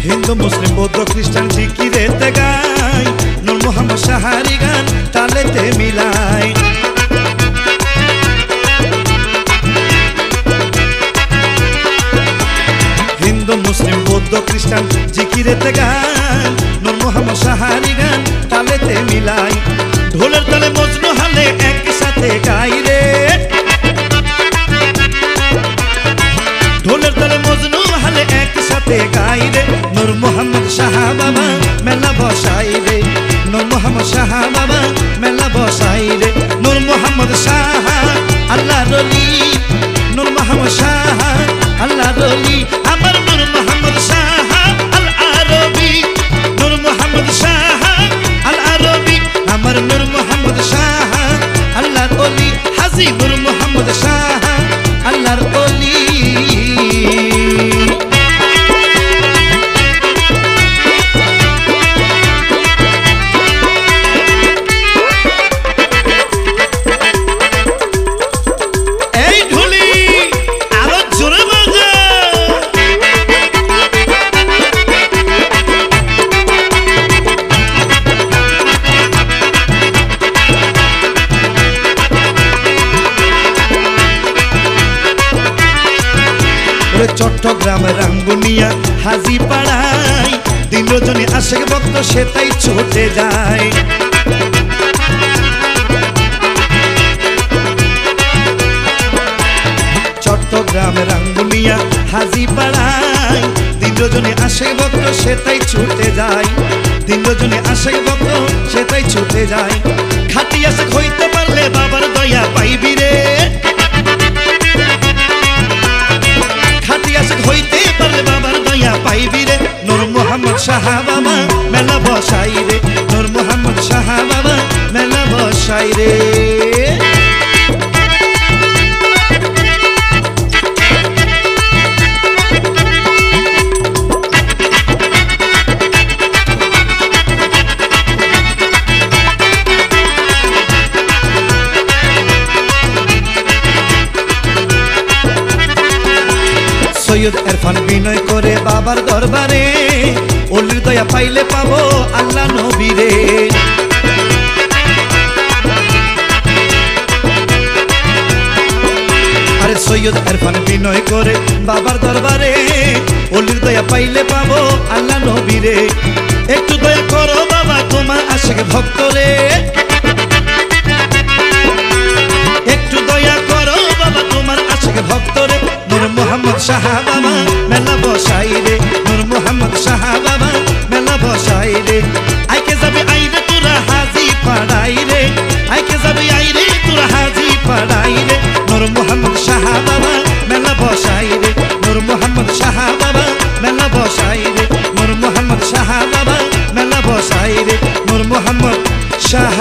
হিন্দু মুসলিম বৌদ্ধ খ্রিস্টান জিকিরেতে গায়, নূর মোহাম্মদ সাহারি গান তালেতে মিলায়। হিন্দু মুসলিম বৌদ্ধ খ্রিস্টান জিকিরেতে গান, নূর মোহাম্মদ সাহারি গান তালেতে মিলায়। ঢোলের তালে মজনু হালে একসাথে গাই রে, ঢোলের তালে মজনু হালে একসাথে গাই রে। নূর মোহাম্মদ শাহ বাবা মেলা বসাই রে, নূর মোহাম্মদ শাহ বাবা মেলা বসাই রে। নূর মোহাম্মদ শাহ আল্লাহর ওলি, নূর মোহাম্মদ শাহ আল্লাহর ওলি, আমার নূর মোহাম্মদ শাহ আল আরবি, নূর মোহাম্মদ শাহ আল আরবি, আমার নূর মোহাম্মদ শাহ আল্লাহর ওলি, হাজী নূর মোহাম্মদ শাহ আল্লাহর ওলি। চট্টগ্রাম রাঙ্গুনিয়া হাজি পাড়ায় দিন রজনী আশেক ভক্ত সে তাই ছুটে যায়। চট্টগ্রাম রাঙ্গুনিয়া হাজি পাড়ায় দিন রজনী আশেক ভক্ত সে তাই ছুটে যায়। দিন রজনী আশেক ভক্ত সে তাই ছুটে যায়। খাটি আশেক হইতে পারলে বাবার দয়া পাইবি রে, হইতে পারলে বাবার দয়া পাইবি রে। নূর মোহাম্মদ শাহ বাবা মেলা বসাই রে, নূর মোহাম্মদ শাহ বাবা মেলা বসাই রে। সৈয়দ ইরফান বিনয় করে বাবার দরবারে, ওলির দয়া পাইলে পাবো আল্লাহ নবীরে। আরে সৈয়দ ইরফান বিনয় করে বাবার দরবারে, ওলির দয়া পাইলে পাবো আল্লাহ নবীরে। একটু দয়া করো বাবা তোমার আশেক ভক্ত রে, একটু দয়া করো বাবা তোমার আশেক ভক্ত রে। নূর মোহাম্মদ শাহ বাবা মেলা বসাই রে, নূর মোহাম্মদ শাহ বাবা মেলা বসাই রে। আইকে যাবে আইরে তোরা হাজি পাড়াই রে, আইকে যাবে আইরে তোরা হাজি পাড়াই রে। নূর মোহাম্মদ শাহ বাবা মেলা বসাই রে, নূর মোহাম্মদ শাহ বাবা মেলা বসাই রে, নূর মোহাম্মদ শাহ বাবা মেলা বসাই রে, নূর মোহাম্মদ শাহ